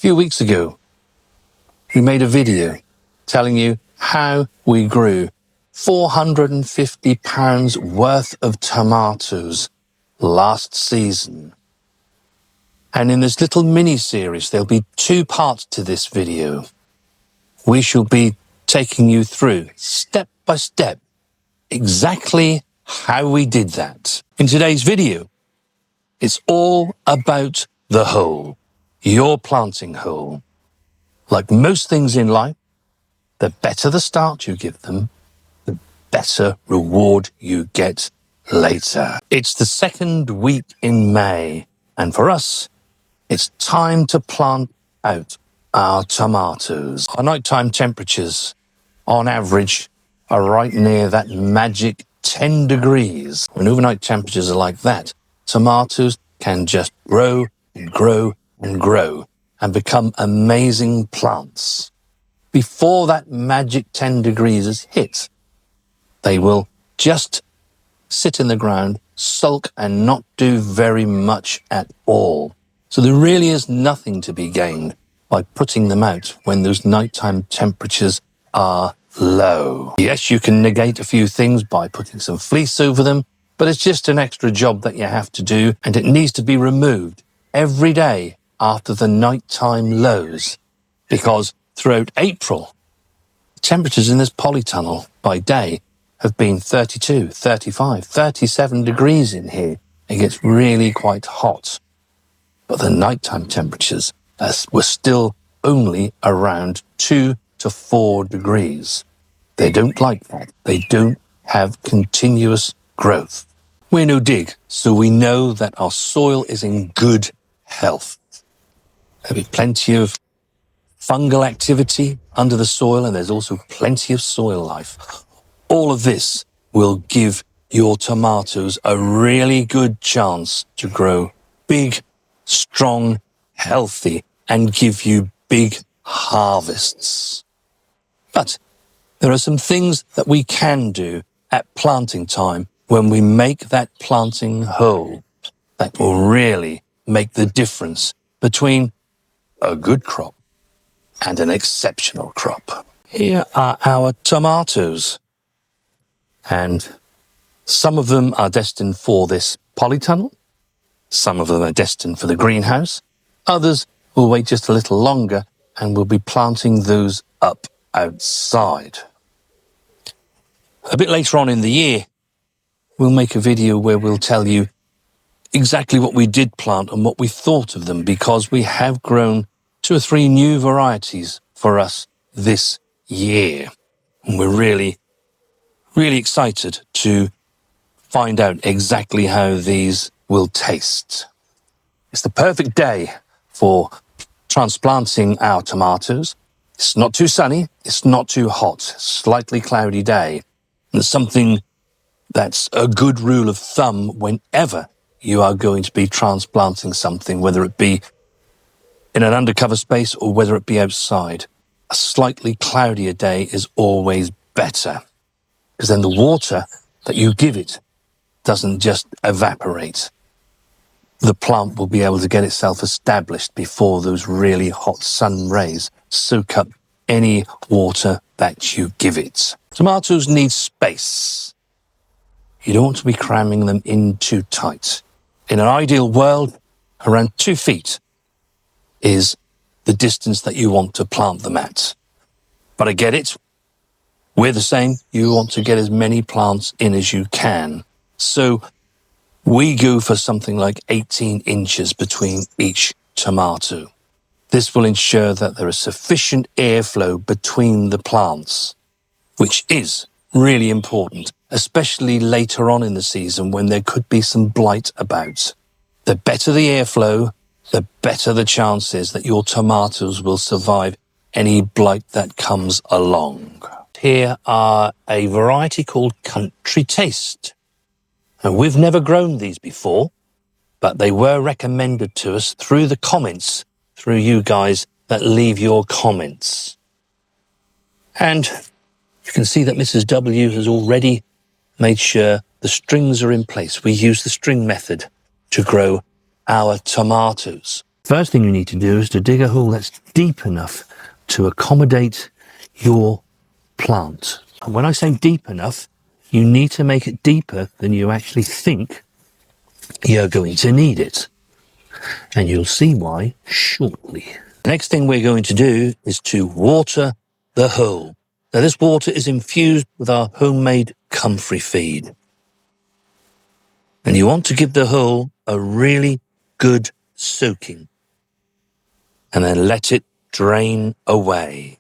few weeks ago, we made a video telling you how we grew 450 pounds worth of tomatoes last season. And in this little mini-series, there'll be 2 parts to this video. We shall be taking you through, step by step, exactly how we did that. In today's video, it's all about the hole, your planting hole. Like most things in life, the better the start you give them, the better reward you get later. It's the 2nd week in May, and for us, it's time to plant out our tomatoes. Our nighttime temperatures, on average, are right near that magic 10 degrees. When overnight temperatures are like that, tomatoes can just grow and grow and grow and become amazing plants. Before that magic 10 degrees is hit, they will just sit in the ground, sulk and not do very much at all. So there really is nothing to be gained by putting them out when those nighttime temperatures are low. Yes, you can negate a few things by putting some fleece over them, but it's just an extra job that you have to do, and it needs to be removed every day after the nighttime lows, because throughout April, temperatures in this polytunnel by day have been 32, 35, 37 degrees in here. It gets really quite hot. But the nighttime temperatures were still only around 2 to 4 degrees. They don't like that. They don't have continuous growth. We're no dig, so we know that our soil is in good health. There'll be plenty of fungal activity under the soil, and there's also plenty of soil life. All of this will give your tomatoes a really good chance to grow big, strong, healthy, and give you big harvests. But there are some things that we can do at planting time when we make that planting hole that will really make the difference between a good crop and an exceptional crop. Here are our tomatoes, and some of them are destined for this polytunnel. Some of them are destined for the greenhouse. Others will wait just a little longer, and we'll be planting those up outside. A bit later on in the year, we'll make a video where we'll tell you exactly what we did plant and what we thought of them, because we have grown 2 or 3 new varieties for us this year. And we're really, really excited to find out exactly how these will taste. It's the perfect day for transplanting our tomatoes. It's not too sunny, it's not too hot, slightly cloudy day. And it's something that's a good rule of thumb whenever you are going to be transplanting something, whether it be in an undercover space or whether it be outside. A slightly cloudier day is always better, because then the water that you give it doesn't just evaporate. The plant will be able to get itself established before those really hot sun rays soak up any water that you give it. Tomatoes need space. You don't want to be cramming them in too tight. In an ideal world, around 2 feet is the distance that you want to plant them at. But I get it. We're the same. You want to get as many plants in as you can. So we go for something like 18 inches between each tomato. This will ensure that there is sufficient airflow between the plants, which is really important, especially later on in the season when there could be some blight about. The better the airflow, the better the chances that your tomatoes will survive any blight that comes along. Here are a variety called Country Taste. Now, we've never grown these before, but they were recommended to us through the comments, through you guys that leave your comments. And you can see that Mrs. W has already made sure the strings are in place. We use the string method to grow our tomatoes. First thing you need to do is to dig a hole that's deep enough to accommodate your plant. And when I say deep enough, you need to make it deeper than you actually think you're going to need it. And you'll see why shortly. The next thing we're going to do is to water the hole. Now this water is infused with our homemade comfrey feed. And you want to give the hole a really good soaking. And then let it drain away.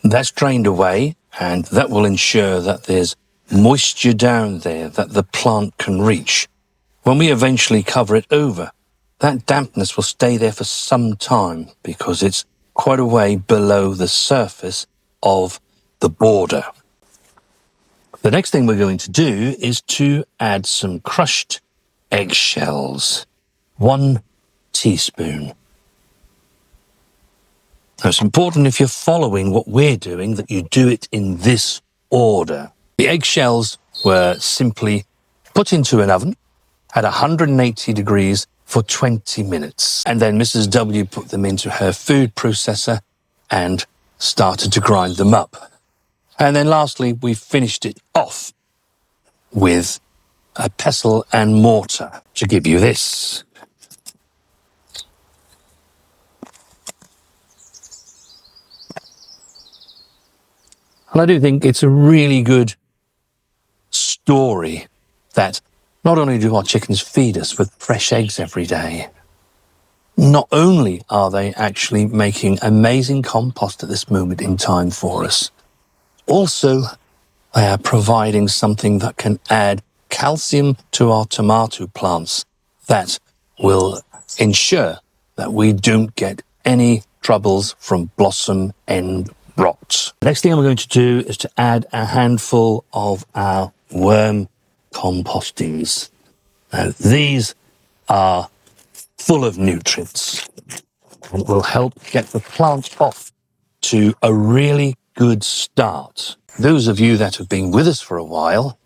That's drained away, and that will ensure that there's moisture down there that the plant can reach. When we eventually cover it over, that dampness will stay there for some time because it's quite a way below the surface of the border. The next thing we're going to do is to add some crushed eggshells. 1 teaspoon. Now, it's important if you're following what we're doing that you do it in this order. The eggshells were simply put into an oven at 180 degrees for 20 minutes. And then Mrs. W put them into her food processor and started to grind them up. And then lastly, we finished it off with a pestle and mortar to give you this. And I do think it's a really good story that not only do our chickens feed us with fresh eggs every day, not only are they actually making amazing compost at this moment in time for us, also they are providing something that can add calcium to our tomato plants that will ensure that we don't get any troubles from blossom end rot. The next thing I'm going to do is to add a handful of our worm compostings. Now, these are full of nutrients and will help get the plant off to a really good start. Those of you that have been with us for a while,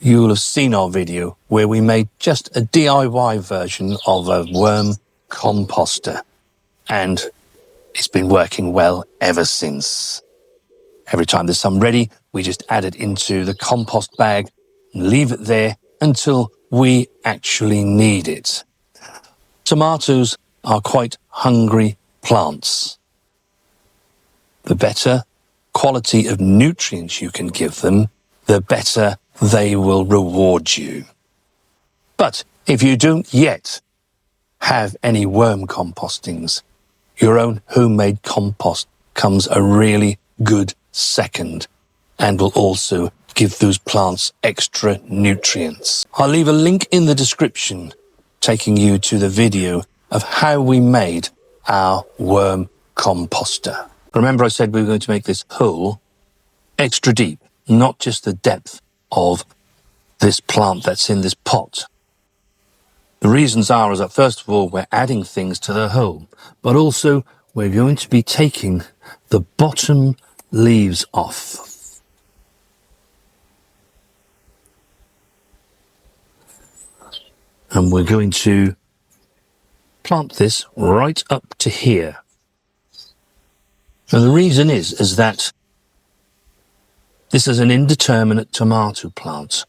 you will have seen our video where we made just a DIY version of a worm composter, and it's been working well ever since. Every time there's some ready, we just add it into the compost bag and leave it there until we actually need it. Tomatoes are quite hungry plants. The better quality of nutrients you can give them, the better they will reward you. But if you don't yet have any worm compostings, your own homemade compost comes a really good second and will also give those plants extra nutrients. I'll leave a link in the description taking you to the video of how we made our worm composter. Remember I said we were going to make this hole extra deep, not just the depth of this plant that's in this pot. The reasons are is that first of all, we're adding things to the hole, but also we're going to be taking the bottom leaves off. And we're going to plant this right up to here. And the reason is that this is an indeterminate tomato plant.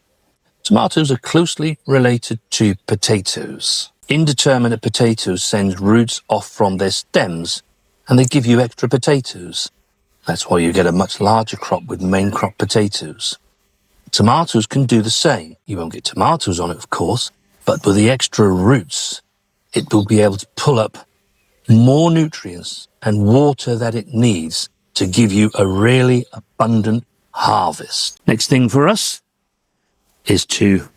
Tomatoes are closely related to potatoes. Indeterminate potatoes send roots off from their stems and they give you extra potatoes. That's why you get a much larger crop with main crop potatoes. Tomatoes can do the same. You won't get tomatoes on it, of course, but with the extra roots, it will be able to pull up more nutrients and water that it needs to give you a really abundant harvest. Next thing for us is to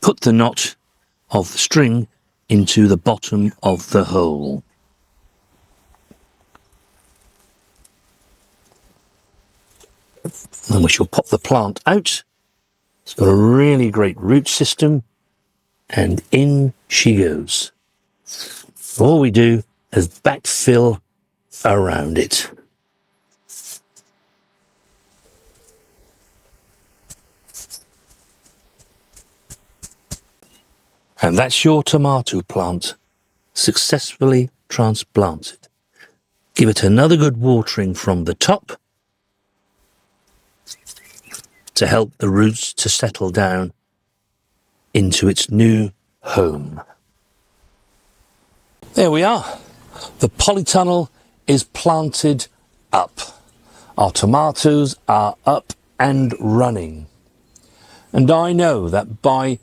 put the knot of the string into the bottom of the hole. Then we shall pop the plant out. It's got a really great root system, and in she goes. All we do is backfill around it. And that's your tomato plant successfully transplanted. Give it another good watering from the top to help the roots to settle down into its new home. There we are. The polytunnel is planted up. Our tomatoes are up and running. And I know that by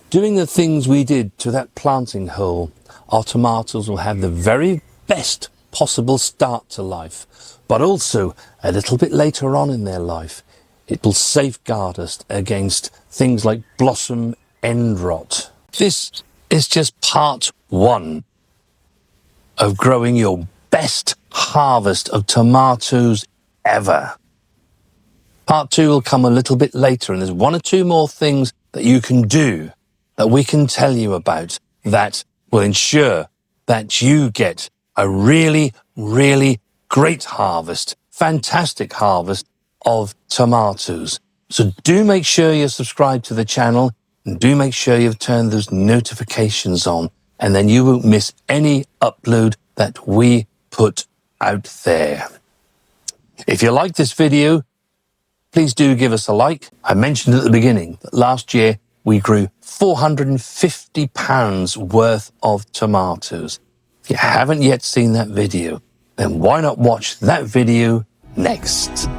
doing the things we did to that planting hole, our tomatoes will have the very best possible start to life. But also, a little bit later on in their life, it will safeguard us against things like blossom end rot. This is just part one of growing your best harvest of tomatoes ever. Part two will come a little bit later, and there's one or two more things that you can do that we can tell you about that will ensure that you get a really, really great harvest, fantastic harvest of tomatoes. So do make sure you're subscribed to the channel, and do make sure you've turned those notifications on, and then you won't miss any upload that we put out there. If you like this video, please do give us a like. I mentioned at the beginning that last year we grew 450 pounds worth of tomatoes. If you haven't yet seen that video, then why not watch that video next?